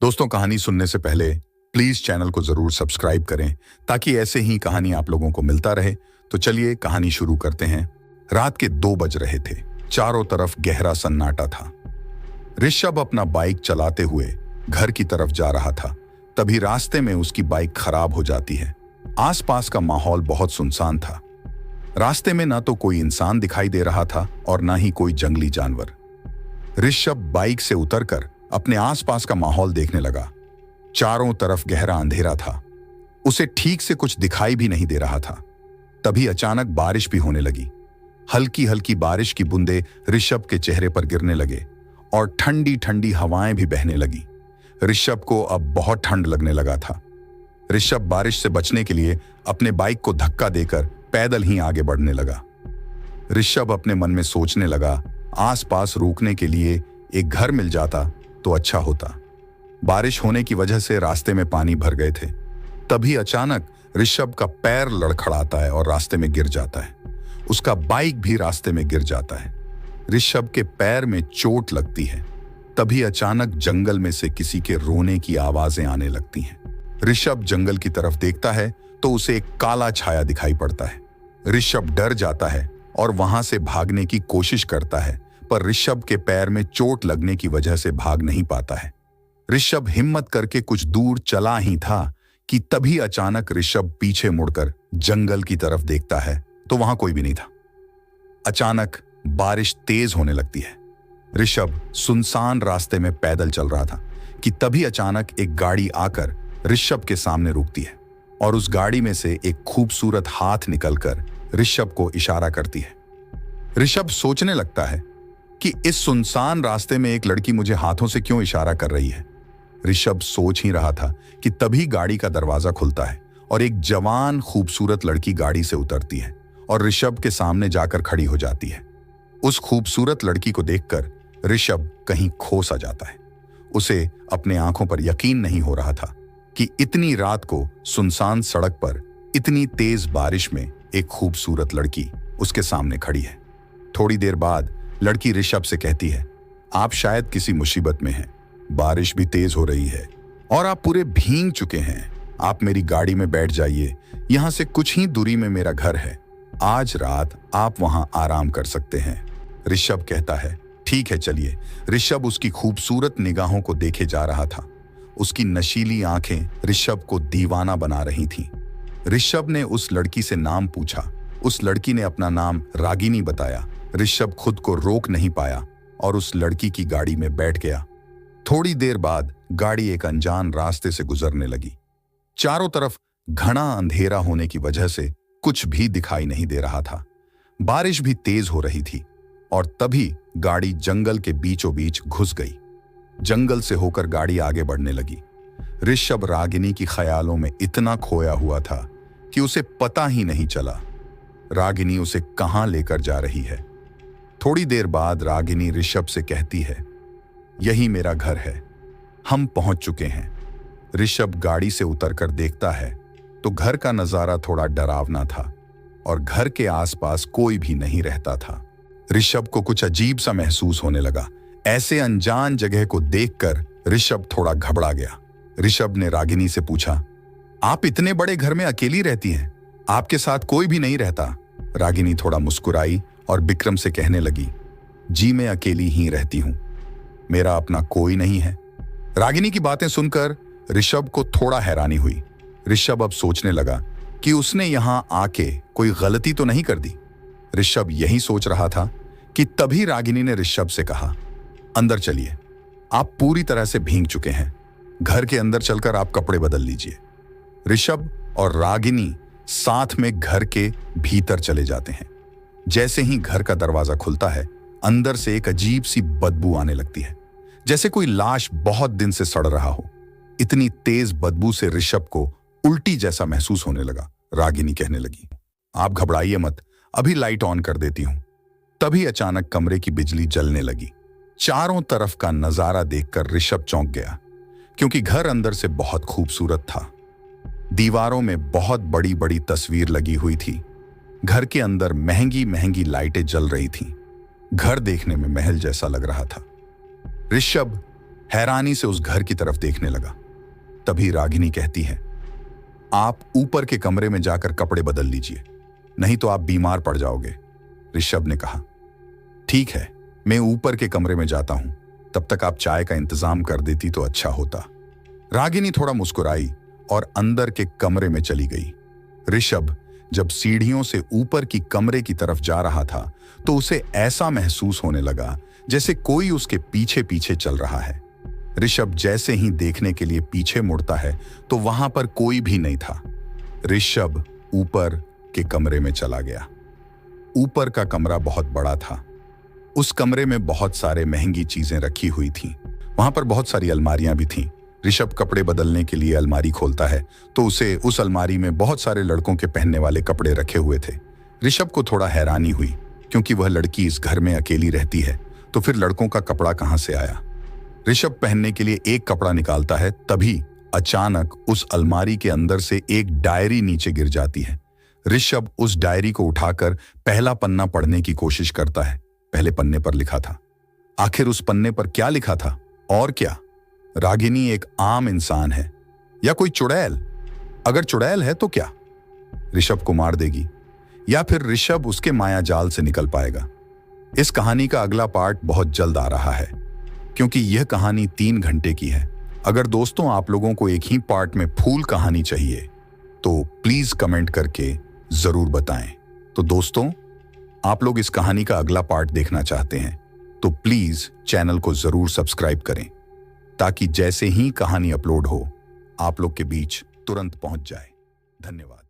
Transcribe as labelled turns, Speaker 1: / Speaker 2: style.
Speaker 1: दोस्तों, कहानी सुनने से पहले प्लीज चैनल को जरूर सब्सक्राइब करें ताकि ऐसे ही कहानी आप लोगों को मिलता रहे। तो चलिए कहानी शुरू करते हैं। रात के 2 बज रहे थे। चारों तरफ गहरा सन्नाटा था। ऋषभ अपना बाइक चलाते हुए घर की तरफ जा रहा था। तभी रास्ते में उसकी बाइक खराब हो जाती है। आसपास का माहौल बहुत सुनसान था। रास्ते में ना तो कोई इंसान दिखाई दे रहा था और ना ही कोई जंगली जानवर। ऋषभ बाइक से उतरकर अपने आसपास का माहौल देखने लगा। चारों तरफ गहरा अंधेरा था। उसे ठीक से कुछ दिखाई भी नहीं दे रहा था। तभी अचानक बारिश भी होने लगी। हल्की हल्की बारिश की बूंदें ऋषभ के चेहरे पर गिरने लगे और ठंडी ठंडी हवाएं भी बहने लगी। ऋषभ को अब बहुत ठंड लगने लगा था। ऋषभ बारिश से बचने के लिए अपने बाइक को धक्का देकर पैदल ही आगे बढ़ने लगा। ऋषभ अपने मन में सोचने लगा, आसपास रुकने के लिए एक घर मिल जाता तो अच्छा होता। बारिश होने की वजह से रास्ते में पानी भर गए थे। तभी अचानक ऋषभ का पैर लड़खड़ाता है और रास्ते में गिर जाता है। उसका बाइक भी रास्ते में गिर जाता है। ऋषभ के पैर में चोट लगती है। तभी अचानक जंगल में से किसी के रोने की आवाजें आने लगती हैं। ऋषभ जंगल की तरफ देखता है तो उसे एक काला छाया दिखाई पड़ता है। ऋषभ डर जाता है और वहां से भागने की कोशिश करता है, पर ऋषभ के पैर में चोट लगने की वजह से भाग नहीं पाता है। ऋषभ हिम्मत करके कुछ दूर चला ही था कि तभी अचानक ऋषभ पीछे मुड़कर जंगल की तरफ देखता है तो वहां कोई भी नहीं था। अचानक बारिश तेज होने लगती है। ऋषभ सुनसान रास्ते में पैदल चल रहा था कि तभी अचानक एक गाड़ी आकर ऋषभ के सामने रुकती है और उस गाड़ी में से एक खूबसूरत हाथ निकलकर ऋषभ को इशारा करती है। ऋषभ सोचने लगता है कि इस सुनसान रास्ते में एक लड़की मुझे हाथों से क्यों इशारा कर रही है। ऋषभ सोच ही रहा था कि तभी गाड़ी का दरवाजा खुलता है और एक जवान खूबसूरत लड़की गाड़ी से उतरती है और ऋषभ के सामने जाकर खड़ी हो जाती है। उस खूबसूरत लड़की को देखकर ऋषभ कहीं खो सा जाता है। उसे अपने आंखों पर यकीन नहीं हो रहा था कि इतनी रात को सुनसान सड़क पर इतनी तेज बारिश में एक खूबसूरत लड़की उसके सामने खड़ी है। थोड़ी देर बाद लड़की ऋषभ से कहती है, आप शायद किसी मुसीबत में हैं। बारिश भी तेज हो रही है और आप पूरे भीग चुके हैं। आप मेरी गाड़ी में बैठ जाइए। यहां से कुछ ही दूरी में मेरा घर है। आज रात आप वहां आराम कर सकते हैं। ऋषभ कहता है, ठीक है चलिए। ऋषभ उसकी खूबसूरत निगाहों को देखे जा रहा था। उसकी नशीली आंखें ऋषभ को दीवाना बना रही थीं। ऋषभ ने उस लड़की से नाम पूछा। उस लड़की ने अपना नाम रागिनी बताया। ऋषभ खुद को रोक नहीं पाया और उस लड़की की गाड़ी में बैठ गया। थोड़ी देर बाद गाड़ी एक अनजान रास्ते से गुजरने लगी। चारों तरफ घना अंधेरा होने की वजह से कुछ भी दिखाई नहीं दे रहा था। बारिश भी तेज हो रही थी और तभी गाड़ी जंगल के बीचों बीच घुस गई। जंगल से होकर गाड़ी आगे बढ़ने लगी। ऋषभ रागिनी की ख्यालों में इतना खोया हुआ था कि उसे पता ही नहीं चला रागिनी उसे कहां लेकर जा रही है। थोड़ी देर बाद रागिनी ऋषभ से कहती है, यही मेरा घर है। हम पहुंच चुके हैं। ऋषभ गाड़ी से उतरकर देखता है तो घर का नजारा थोड़ा डरावना था और घर के आसपास कोई भी नहीं रहता था। ऋषभ को कुछ अजीब सा महसूस होने लगा। ऐसे अनजान जगह को देखकर ऋषभ थोड़ा घबरा गया। ऋषभ ने रागिनी से पूछा, आप इतने बड़े घर में अकेली रहती हैं? आपके साथ कोई भी नहीं रहता? रागिनी थोड़ा मुस्कुराई और विक्रम से कहने लगी, जी मैं अकेली ही रहती हूं। मेरा अपना कोई नहीं है। रागिनी की बातें सुनकर ऋषभ को थोड़ा हैरानी हुई। ऋषभ अब सोचने लगा कि उसने यहां आके कोई गलती तो नहीं कर दी। ऋषभ यही सोच रहा था कि तभी रागिनी ने ऋषभ से कहा, अंदर चलिए। आप पूरी तरह से भीग चुके हैं। घर के अंदर चलकर आप कपड़े बदल लीजिए। ऋषभ और रागिनी साथ में घर के भीतर चले जाते हैं। जैसे ही घर का दरवाजा खुलता है, अंदर से एक अजीब सी बदबू आने लगती है, जैसे कोई लाश बहुत दिन से सड़ रहा हो। इतनी तेज बदबू से ऋषभ को उल्टी जैसा महसूस होने लगा। रागिनी कहने लगी, आप घबराइए मत, अभी लाइट ऑन कर देती हूं। तभी अचानक कमरे की बिजली जलने लगी। चारों तरफ का नजारा देखकर ऋषभ चौंक गया, क्योंकि घर अंदर से बहुत खूबसूरत था। दीवारों में बहुत बड़ी बड़ी तस्वीर लगी हुई थी। घर के अंदर महंगी महंगी लाइटें जल रही थीं। घर देखने में महल जैसा लग रहा था। ऋषभ हैरानी से उस घर की तरफ देखने लगा। तभी रागिनी कहती है, आप ऊपर के कमरे में जाकर कपड़े बदल लीजिए, नहीं तो आप बीमार पड़ जाओगे। ऋषभ ने कहा, ठीक है, मैं ऊपर के कमरे में जाता हूं, तब तक आप चाय का इंतजाम कर देती तो अच्छा होता। रागिनी थोड़ा मुस्कुराई और अंदर के कमरे में चली गई। ऋषभ जब सीढ़ियों से ऊपर की कमरे की तरफ जा रहा था तो उसे ऐसा महसूस होने लगा जैसे कोई उसके पीछे पीछे चल रहा है। ऋषभ जैसे ही देखने के लिए पीछे मुड़ता है तो वहां पर कोई भी नहीं था। ऋषभ ऊपर के कमरे में चला गया। ऊपर का कमरा बहुत बड़ा था। उस कमरे में बहुत सारे महंगी चीजें रखी हुई थीं। वहां पर बहुत सारी अलमारियां भी थीं। ऋषभ कपड़े बदलने के लिए अलमारी खोलता है तो उसे उस अलमारी में बहुत सारे लड़कों के पहनने वाले कपड़े रखे हुए थे। ऋषभ को थोड़ा हैरानी हुई, क्योंकि वह लड़की इस घर में अकेली रहती है, तो फिर लड़कों का कपड़ा कहां से आया। ऋषभ पहनने के लिए एक कपड़ा निकालता है, तभी अचानक उस अलमारी के अंदर से एक डायरी नीचे गिर जाती है। ऋषभ उस डायरी को उठाकर पहला पन्ना पढ़ने की कोशिश करता है। पहले पन्ने पर लिखा था। आखिर उस पन्ने पर क्या लिखा था? और क्या रागिनी एक आम इंसान है या कोई चुड़ैल? अगर चुड़ैल है तो क्या ऋषभ को मार देगी, या फिर ऋषभ उसके माया जाल से निकल पाएगा? इस कहानी का अगला पार्ट बहुत जल्द आ रहा है, क्योंकि यह कहानी 3 घंटे की है। अगर दोस्तों आप लोगों को एक ही पार्ट में फुल कहानी चाहिए तो प्लीज कमेंट करके जरूर बताएं। तो दोस्तों, आप लोग इस कहानी का अगला पार्ट देखना चाहते हैं तो प्लीज चैनल को जरूर सब्सक्राइब करें, ताकि जैसे ही कहानी अपलोड हो आप लोग के बीच तुरंत पहुंच जाए। धन्यवाद।